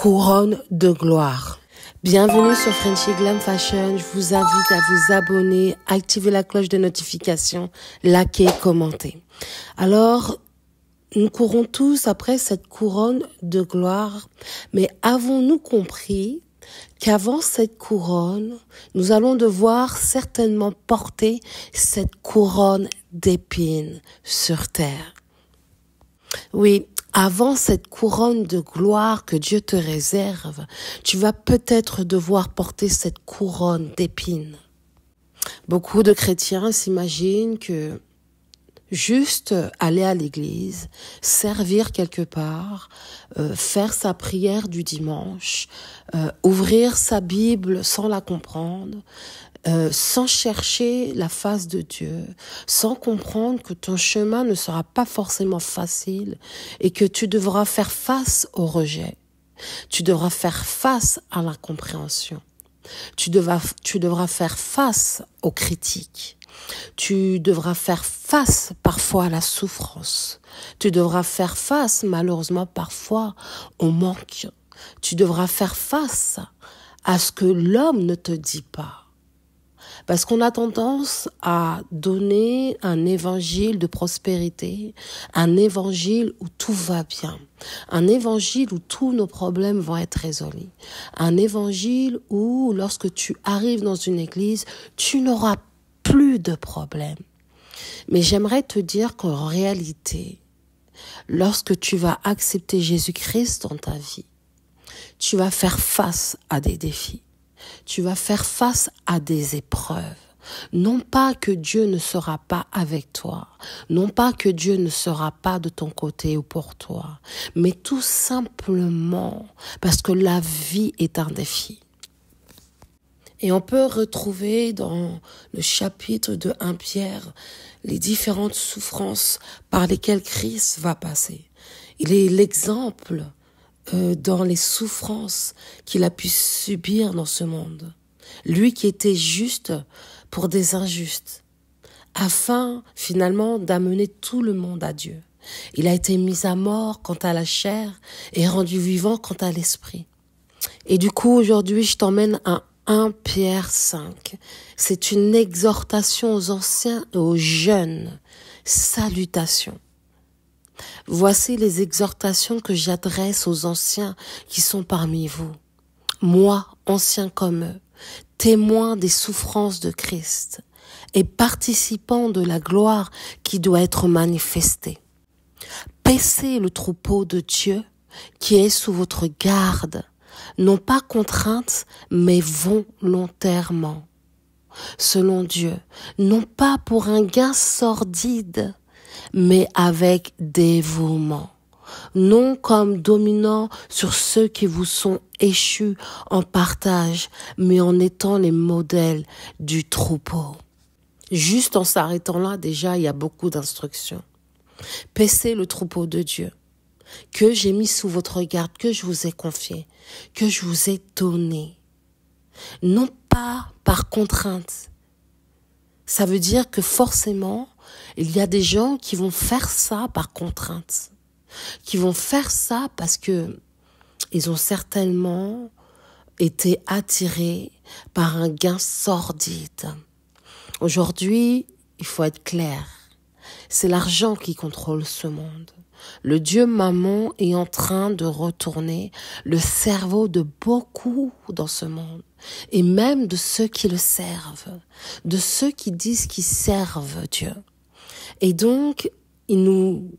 couronne de gloire. Bienvenue sur Frenchy Glam Fashion. Je vous invite à vous abonner, activer la cloche de notification, liker, commenter. Alors, nous courons tous après cette couronne de gloire, mais avons-nous compris qu'avant cette couronne, nous allons devoir certainement porter cette couronne d'épines sur terre? Oui, avant cette couronne de gloire que Dieu te réserve, tu vas peut-être devoir porter cette couronne d'épines. Beaucoup de chrétiens s'imaginent que juste aller à l'église, servir quelque part, faire sa prière du dimanche, ouvrir sa Bible sans la comprendre, sans chercher la face de Dieu, sans comprendre que ton chemin ne sera pas forcément facile et que tu devras faire face au rejet. Tu devras faire face à l'incompréhension. Tu devras faire face aux critiques. Tu devras faire face parfois à la souffrance. Tu devras faire face malheureusement parfois au manque. Tu devras faire face à ce que l'homme ne te dit pas. Parce qu'on a tendance à donner un évangile de prospérité, un évangile où tout va bien, un évangile où tous nos problèmes vont être résolus, un évangile où lorsque tu arrives dans une église, tu n'auras plus de problèmes. Mais j'aimerais te dire qu'en réalité, lorsque tu vas accepter Jésus-Christ dans ta vie, tu vas faire face à des défis. Tu vas faire face à des épreuves. Non pas que Dieu ne sera pas avec toi, non pas que Dieu ne sera pas de ton côté ou pour toi, mais tout simplement parce que la vie est un défi. Et on peut retrouver dans le chapitre de 1 Pierre les différentes souffrances par lesquelles Christ va passer. Il est l'exemple dans les souffrances qu'il a pu subir dans ce monde. Lui qui était juste pour des injustes, afin finalement d'amener tout le monde à Dieu. Il a été mis à mort quant à la chair et rendu vivant quant à l'esprit. Et du coup, aujourd'hui, je t'emmène à 1 Pierre 5. C'est une exhortation aux anciens et aux jeunes. Salutations. Voici les exhortations que j'adresse aux anciens qui sont parmi vous. Moi, ancien comme eux, témoin des souffrances de Christ et participant de la gloire qui doit être manifestée. Paissez le troupeau de Dieu qui est sous votre garde, non pas contrainte, mais volontairement, selon Dieu, non pas pour un gain sordide, mais avec dévouement, non comme dominant sur ceux qui vous sont échus en partage, mais en étant les modèles du troupeau. Juste en s'arrêtant là, déjà, il y a beaucoup d'instructions. Paissez le troupeau de Dieu, que j'ai mis sous votre garde, que je vous ai confié, que je vous ai donné. Non pas par contrainte. Ça veut dire que forcément, il y a des gens qui vont faire ça par contrainte, qui vont faire ça parce que ils ont certainement été attirés par un gain sordide. Aujourd'hui, il faut être clair, c'est l'argent qui contrôle ce monde. Le Dieu Mammon est en train de retourner le cerveau de beaucoup dans ce monde, et même de ceux qui le servent, de ceux qui disent qu'ils servent Dieu. Et donc, il nous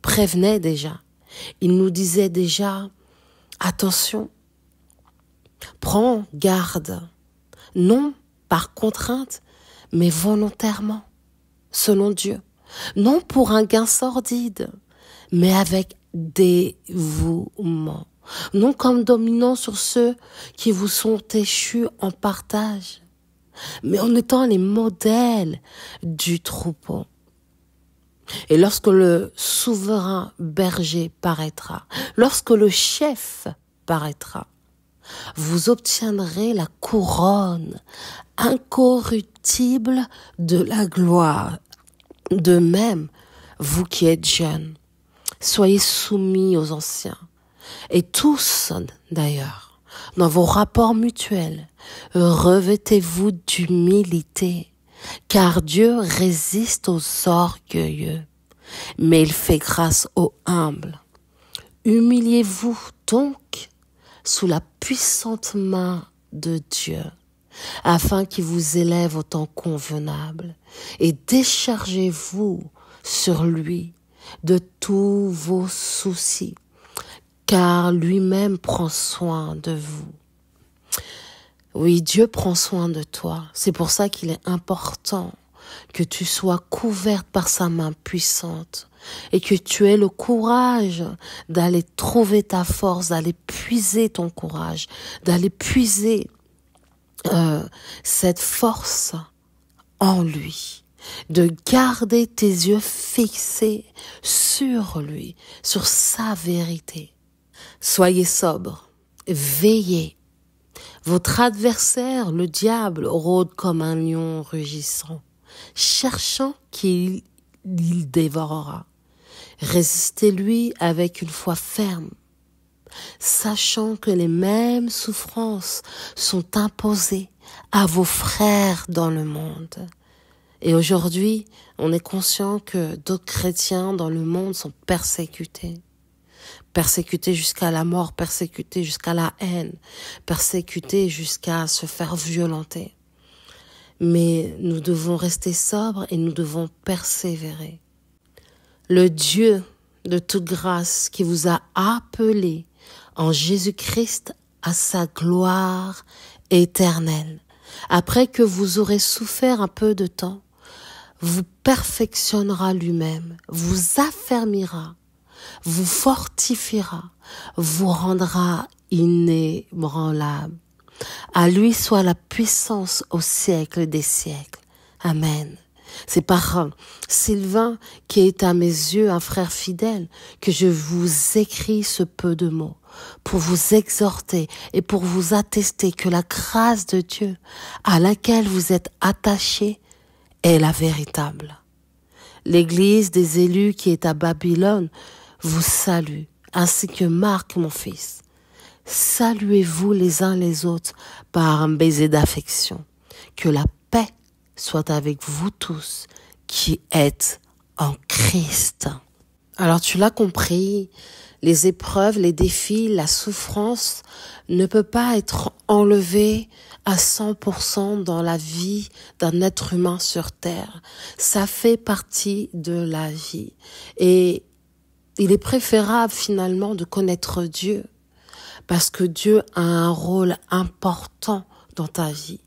prévenait déjà, il nous disait déjà, attention, prends garde, non par contrainte, mais volontairement, selon Dieu. Non pour un gain sordide, mais avec dévouement. Non comme dominant sur ceux qui vous sont échus en partage, mais en étant les modèles du troupeau. Et lorsque le souverain berger paraîtra, lorsque le chef paraîtra, vous obtiendrez la couronne incorruptible de la gloire. De même, vous qui êtes jeunes, soyez soumis aux anciens. Et tous, d'ailleurs, dans vos rapports mutuels, revêtez-vous d'humilité, car Dieu résiste aux orgueilleux, mais il fait grâce aux humbles. Humiliez-vous donc sous la puissante main de Dieu, afin qu'il vous élève au temps convenable, et déchargez-vous sur lui de tous vos soucis, car lui-même prend soin de vous. Oui, Dieu prend soin de toi. C'est pour ça qu'il est important que tu sois couverte par sa main puissante et que tu aies le courage d'aller trouver ta force, d'aller puiser ton courage, d'aller puiser cette force en lui, de garder tes yeux fixés sur lui, sur sa vérité. Soyez sobre, veillez. Votre adversaire, le diable, rôde comme un lion rugissant, cherchant qui il dévorera. Résistez-lui avec une foi ferme, sachant que les mêmes souffrances sont imposées à vos frères dans le monde. Et aujourd'hui, on est conscient que d'autres chrétiens dans le monde sont persécutés jusqu'à la mort, persécutés jusqu'à la haine, persécutés jusqu'à se faire violenter. Mais nous devons rester sobres et nous devons persévérer. Le Dieu de toute grâce qui vous a appelé en Jésus-Christ à sa gloire éternelle, après que vous aurez souffert un peu de temps, vous perfectionnera lui-même, vous affermira, vous fortifiera, vous rendra inébranlable. À lui soit la puissance au siècle des siècles. Amen. C'est par Sylvain, qui est à mes yeux un frère fidèle, que je vous écris ce peu de mots, pour vous exhorter et pour vous attester que la grâce de Dieu à laquelle vous êtes attachés est la véritable. L'Église des élus qui est à Babylone vous salue, ainsi que Marc, mon fils. Saluez-vous les uns les autres par un baiser d'affection. Que la paix soit avec vous tous qui êtes en Christ. Alors tu l'as compris, les épreuves, les défis, la souffrance ne peut pas être enlevée à 100% dans la vie d'un être humain sur terre. Ça fait partie de la vie. Et il est préférable finalement de connaître Dieu, parce que Dieu a un rôle important dans ta vie.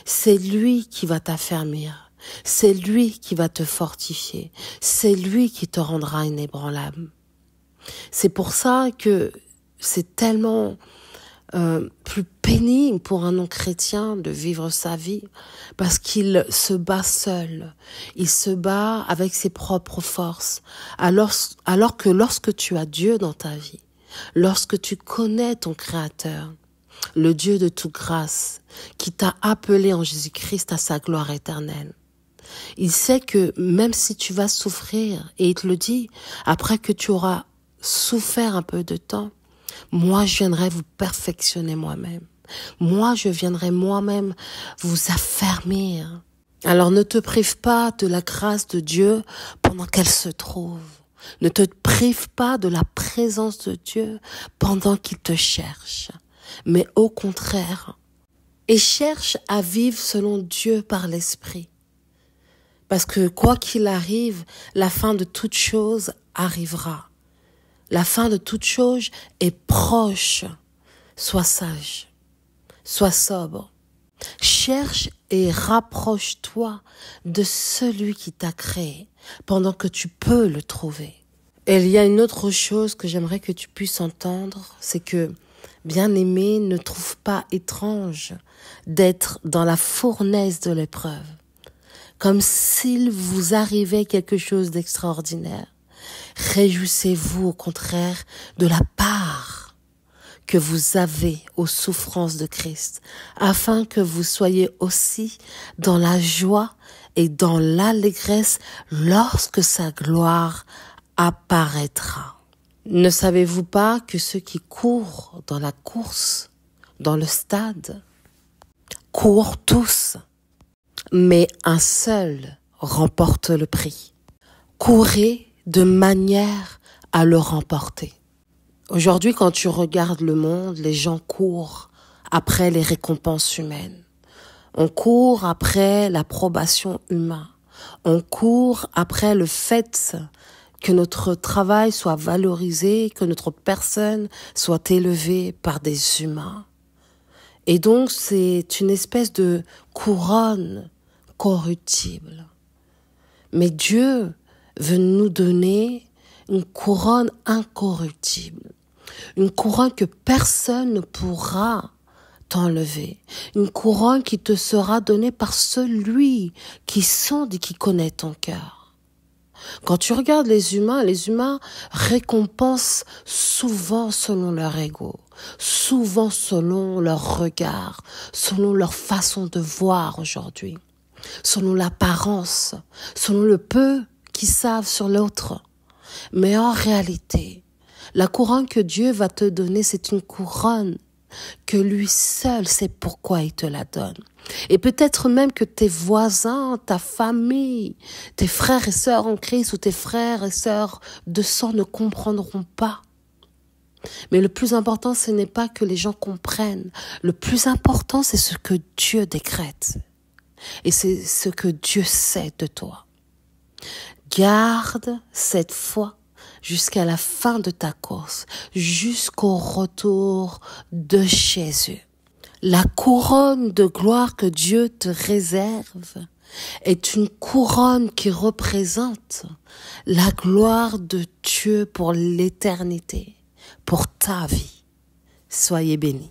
C'est lui qui va t'affermir, c'est lui qui va te fortifier, c'est lui qui te rendra inébranlable. C'est pour ça que c'est tellement plus pénible pour un non-chrétien de vivre sa vie, parce qu'il se bat seul, il se bat avec ses propres forces, alors que lorsque tu as Dieu dans ta vie, lorsque tu connais ton Créateur, le Dieu de toute grâce, qui t'a appelé en Jésus-Christ à sa gloire éternelle, il sait que même si tu vas souffrir, et il te le dit, après que tu auras souffert un peu de temps, moi je viendrai vous perfectionner moi-même. Moi je viendrai moi-même vous affermir. Alors ne te prive pas de la grâce de Dieu pendant qu'elle se trouve. Ne te prive pas de la présence de Dieu pendant qu'il te cherche. Mais au contraire, et cherche à vivre selon Dieu par l'Esprit. Parce que quoi qu'il arrive, la fin de toute chose arrivera. La fin de toute chose est proche. Sois sage, sois sobre. Cherche et rapproche-toi de celui qui t'a créé pendant que tu peux le trouver. Et il y a une autre chose que j'aimerais que tu puisses entendre, c'est que bien-aimé, ne trouve pas étrange d'être dans la fournaise de l'épreuve, comme s'il vous arrivait quelque chose d'extraordinaire. Réjouissez-vous au contraire de la part que vous avez aux souffrances de Christ, afin que vous soyez aussi dans la joie et dans l'allégresse lorsque sa gloire apparaîtra. Ne savez-vous pas que ceux qui courent dans la course, dans le stade, courent tous, mais un seul remporte le prix. Courez de manière à le remporter. Aujourd'hui, quand tu regardes le monde, les gens courent après les récompenses humaines. On court après l'approbation humaine. On court après le fait que notre travail soit valorisé, que notre personne soit élevée par des humains. Et donc, c'est une espèce de couronne corruptible. Mais Dieu veut nous donner une couronne incorruptible. Une couronne que personne ne pourra t'enlever. Une couronne qui te sera donnée par celui qui sonde et qui connaît ton cœur. Quand tu regardes les humains récompensent souvent selon leur ego, souvent selon leur regard, selon leur façon de voir aujourd'hui, selon l'apparence, selon le peu qu'ils savent sur l'autre. Mais en réalité, la couronne que Dieu va te donner, c'est une couronne que lui seul sait pourquoi il te la donne. Et peut-être même que tes voisins, ta famille, tes frères et sœurs en Christ ou tes frères et sœurs de sang ne comprendront pas. Mais le plus important, ce n'est pas que les gens comprennent. Le plus important, c'est ce que Dieu décrète. Et c'est ce que Dieu sait de toi. Garde cette foi jusqu'à la fin de ta course, jusqu'au retour de Jésus. La couronne de gloire que Dieu te réserve est une couronne qui représente la gloire de Dieu pour l'éternité, pour ta vie. Soyez bénis.